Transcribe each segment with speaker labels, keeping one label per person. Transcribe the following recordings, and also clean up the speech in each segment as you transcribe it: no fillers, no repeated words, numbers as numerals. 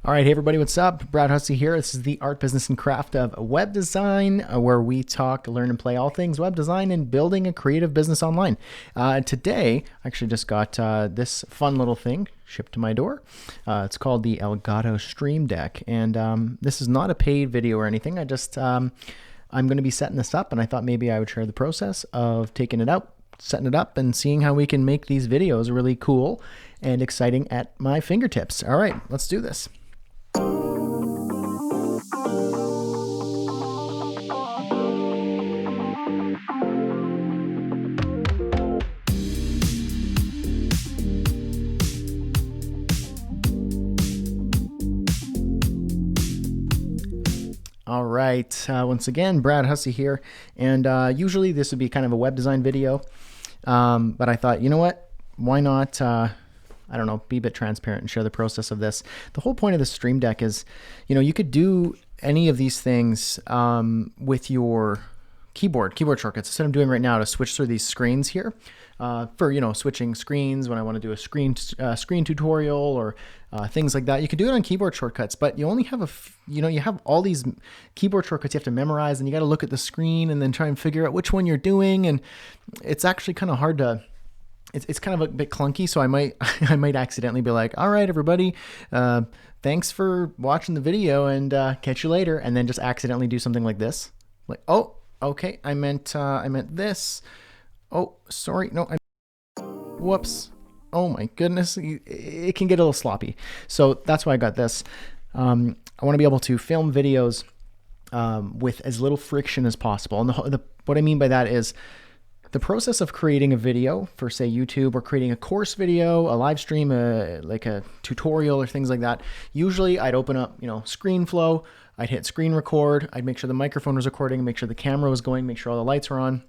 Speaker 1: All right, hey everybody, what's up? Brad Hussey here. This is the art, business, and craft of web design, where we talk, learn, and play all things web design and building a creative business online. Today, I actually just got this fun little thing shipped to my door. It's called the Elgato Stream Deck, and this is not a paid video or anything. I'm going to be setting this up, and I thought maybe I would share the process of taking it out, setting it up, and seeing how we can make these videos really cool and exciting at my fingertips. All right, let's do this. All right, once again, Brad Hussey here, and usually this would be kind of a web design video, but I thought, you know what, why not, I don't know, be a bit transparent and share the process of this. The whole point of the Stream Deck is, you know, you could do any of these things with your keyboard shortcuts, instead of doing right now to switch through these screens here, for, you know, switching screens when I want to do a screen tutorial or things like that. You can do it on keyboard shortcuts, but you only have you have all these keyboard shortcuts you have to memorize, and you got to look at the screen and then try and figure out which one you're doing, and it's actually kind of hard to. It's kind of a bit clunky, so I might accidentally be like, all right, everybody, thanks for watching the video, and catch you later, and then just accidentally do something like this, like, oh, okay, I meant this. Oh, sorry, no, whoops. Oh my goodness, it can get a little sloppy. So that's why I got this. I want to be able to film videos with as little friction as possible. And what I mean by that is the process of creating a video for, say, YouTube, or creating a course video, a live stream, like a tutorial or things like that. Usually I'd open up, ScreenFlow, I'd hit screen record, I'd make sure the microphone was recording, make sure the camera was going, make sure all the lights are on,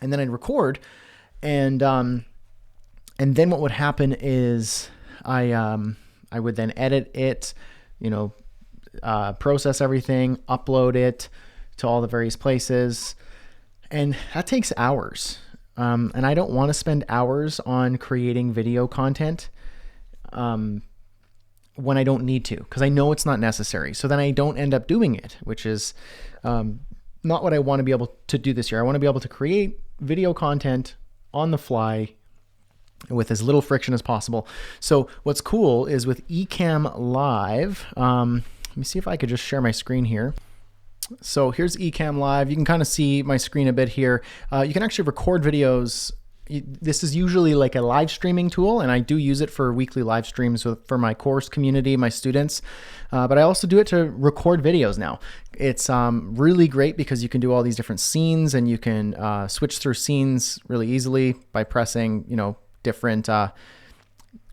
Speaker 1: and then I'd record. And then what would happen is I would then edit it, process everything, upload it to all the various places. And that takes hours. And I don't want to spend hours on creating video content when I don't need to, because I know it's not necessary. So then I don't end up doing it, which is not what I want to be able to do this year. I want to be able to create video content on the fly with as little friction as possible. So what's cool is with Ecamm Live, let me see if I could just share my screen here. So here's Ecamm Live. You can kind of see my screen a bit here. You can actually record videos. This is usually like a live streaming tool, and I do use it for weekly live streams for my course community, my students. But I also do it to record videos now. It's really great because you can do all these different scenes, and you can switch through scenes really easily by pressing, different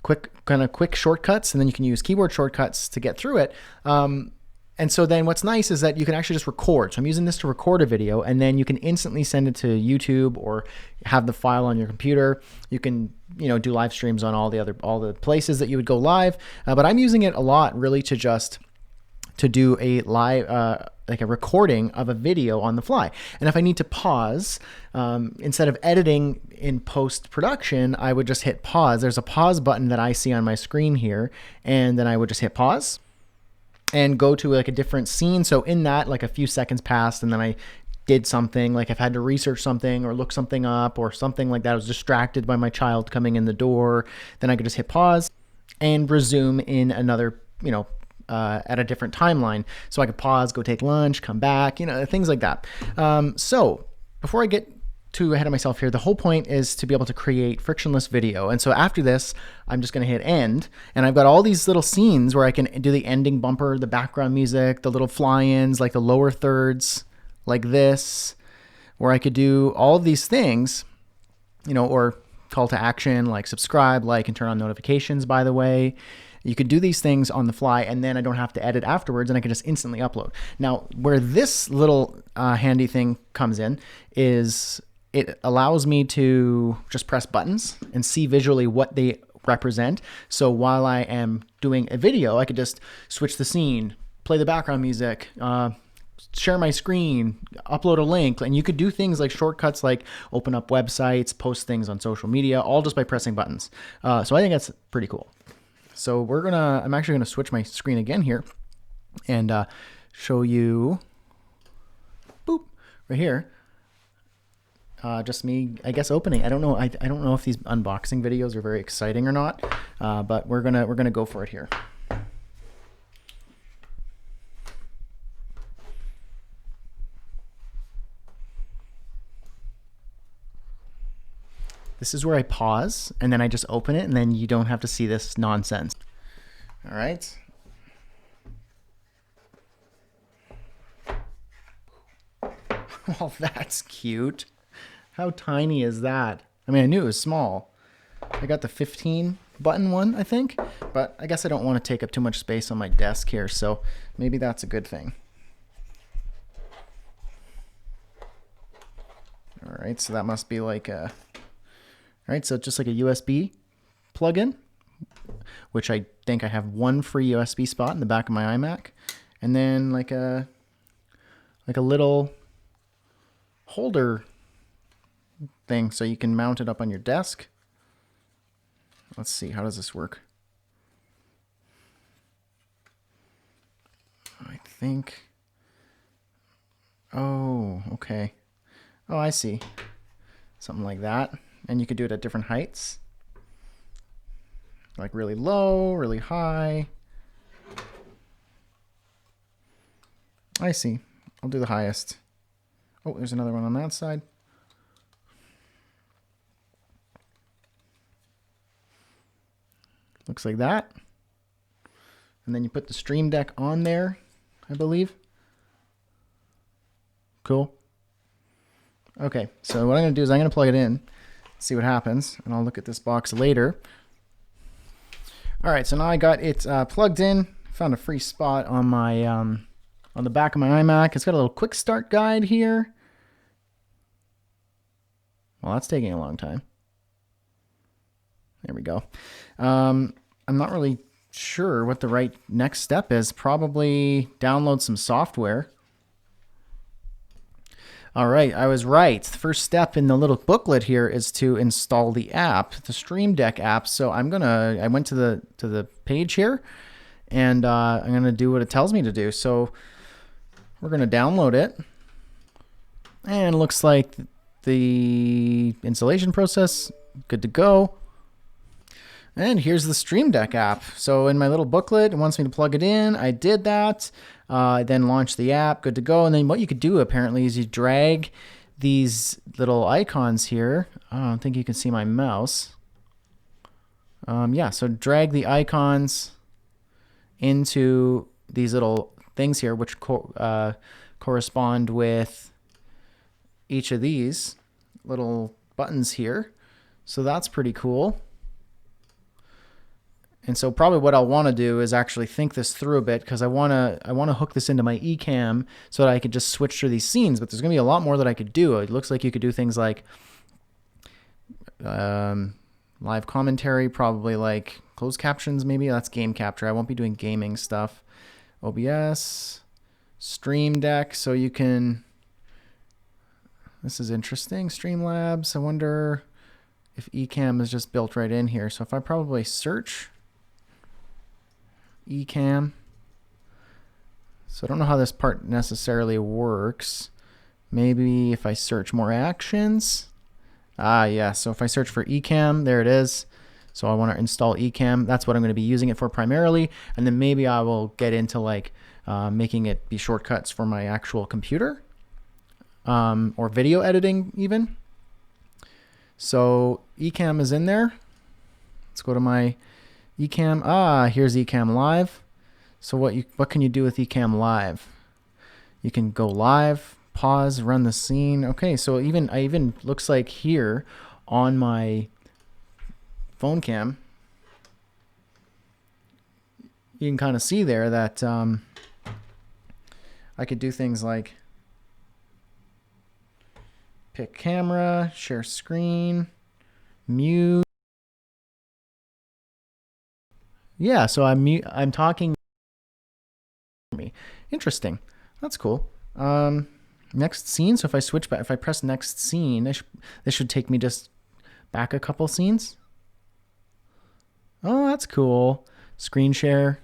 Speaker 1: quick shortcuts, and then you can use keyboard shortcuts to get through it. And so then what's nice is that you can actually just record. So I'm using this to record a video, and then you can instantly send it to YouTube or have the file on your computer. You can, do live streams on all the places that you would go live. But I'm using it a lot really to do a live, like a recording of a video on the fly. And if I need to pause, instead of editing in post-production, I would just hit pause. There's a pause button that I see on my screen here, and then I would just hit pause and go to like a different scene. So in that, like a few seconds passed, and then I did something, like I've had to research something or look something up or something like that. I was distracted by my child coming in the door. Then I could just hit pause and resume in another, at a different timeline. So I could pause, go take lunch, come back, things like that. So before I get too ahead of myself here, the whole point is to be able to create frictionless video. And so after this, I'm just going to hit end, and I've got all these little scenes where I can do the ending bumper, the background music, the little fly-ins, like the lower thirds, like this, where I could do all of these things, or call to action, like subscribe, like, and turn on notifications, by the way. You could do these things on the fly, and then I don't have to edit afterwards, and I can just instantly upload. Now, where this little handy thing comes in is it allows me to just press buttons and see visually what they represent. So while I am doing a video, I could just switch the scene, play the background music, share my screen, upload a link, and you could do things like shortcuts like open up websites, post things on social media, all just by pressing buttons. So I think that's pretty cool. So I'm actually gonna switch my screen again here and show you, boop, right here. Just me, I guess, opening. I don't know. I don't know if these unboxing videos are very exciting or not, but we're gonna go for it here. This is where I pause and then I just open it, and then you don't have to see this nonsense. All right. Oh, that's cute. How tiny is that? I mean, I knew it was small. I got the 15 button one, I think, but I guess I don't want to take up too much space on my desk here, so maybe that's a good thing. All right, so that must be like a, all right, so just like a USB plug-in, which I think I have one free USB spot in the back of my iMac, and then like a little holder thing so you can mount it up on your desk. Let's see, how does this work? I think, oh, okay. Oh, I see. Something like that. And you could do it at different heights. Like really low, really high. I see. I'll do the highest. Oh, there's another one on that side. Looks like that. And then you put the Stream Deck on there, I believe. Cool. Okay, so what I'm going to do is I'm going to plug it in, see what happens, and I'll look at this box later. All right, so now I got it plugged in. Found a free spot on my on the back of my iMac. It's got a little quick start guide here. Well, that's taking a long time. There we go. I'm not really sure what the right next step is. Probably download some software. All right, I was right. The first step in the little booklet here is to install the app, the Stream Deck app. So I went to the page here, and I'm gonna do what it tells me to do. So we're gonna download it, and it looks like the installation process good to go. And here's the Stream Deck app. So in my little booklet, it wants me to plug it in. I did that. Then launch the app, good to go. And then what you could do apparently is you drag these little icons here. I don't think you can see my mouse. Yeah, so drag the icons into these little things here, which correspond with each of these little buttons here. So that's pretty cool. And so probably what I'll want to do is actually think this through a bit, because I want to hook this into my eCam so that I could just switch through these scenes. But there's going to be a lot more that I could do. It looks like you could do things like live commentary, probably like closed captions maybe. That's game capture. I won't be doing gaming stuff. OBS, Stream Deck, so you can... This is interesting. Streamlabs. I wonder if eCam is just built right in here. So if I probably search eCam. So I don't know how this part necessarily works. Maybe if I search more actions. Yeah, so if I search for eCam, there it is. So I want to install eCam. That's what I'm going to be using it for primarily. And then maybe I will get into like making it be shortcuts for my actual computer or video editing even. So eCam is in there. Let's go to my eCam. Here's eCam Live. So what can you do with eCam Live? You can go live, pause, run the scene. Okay, so I even looks like here on my phone cam, you can kind of see there that I could do things like pick camera, share screen, mute. Yeah, so I'm talking me. Interesting. That's cool. Next scene. So if I press next scene, this should take me just back a couple scenes. Oh, that's cool. screen share.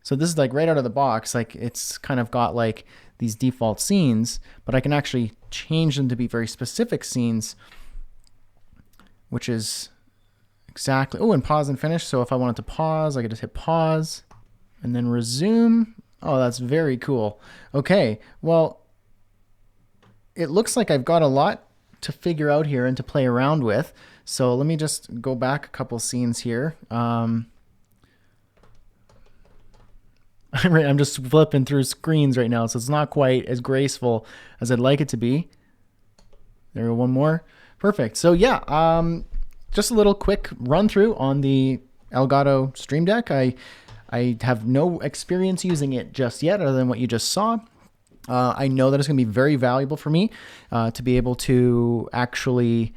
Speaker 1: So this is like right out of the box, like it's kind of got like these default scenes, but I can actually change them to be very specific scenes, which is exactly, oh, and pause and finish. So if I wanted to pause, I could just hit pause and then resume. Oh, that's very cool. Okay, well, it looks like I've got a lot to figure out here and to play around with. So let me just go back a couple scenes here. I'm just flipping through screens right now, so it's not quite as graceful as I'd like it to be. There we go, one more. Perfect. So yeah, just a little quick run through on the Elgato Stream Deck. I have no experience using it just yet, other than what you just saw. I know that it's going to be very valuable for me to be able to actually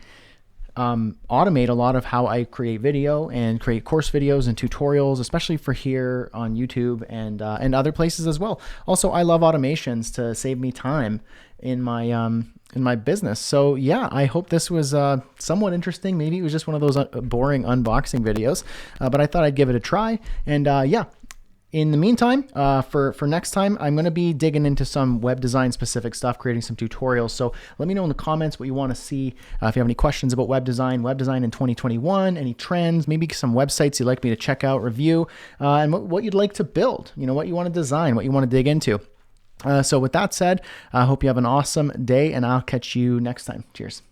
Speaker 1: automate a lot of how I create video and create course videos and tutorials, especially for here on YouTube and other places as well. Also, I love automations to save me time in my business. So yeah, I hope this was somewhat interesting. Maybe it was just one of those boring unboxing videos, but I thought I'd give it a try. And yeah. In the meantime, for next time, I'm going to be digging into some web design specific stuff, creating some tutorials. So let me know in the comments what you want to see. If you have any questions about web design in 2021, any trends, maybe some websites you'd like me to check out, review, and what you'd like to build, what you want to design, what you want to dig into. So with that said, I hope you have an awesome day, and I'll catch you next time. Cheers.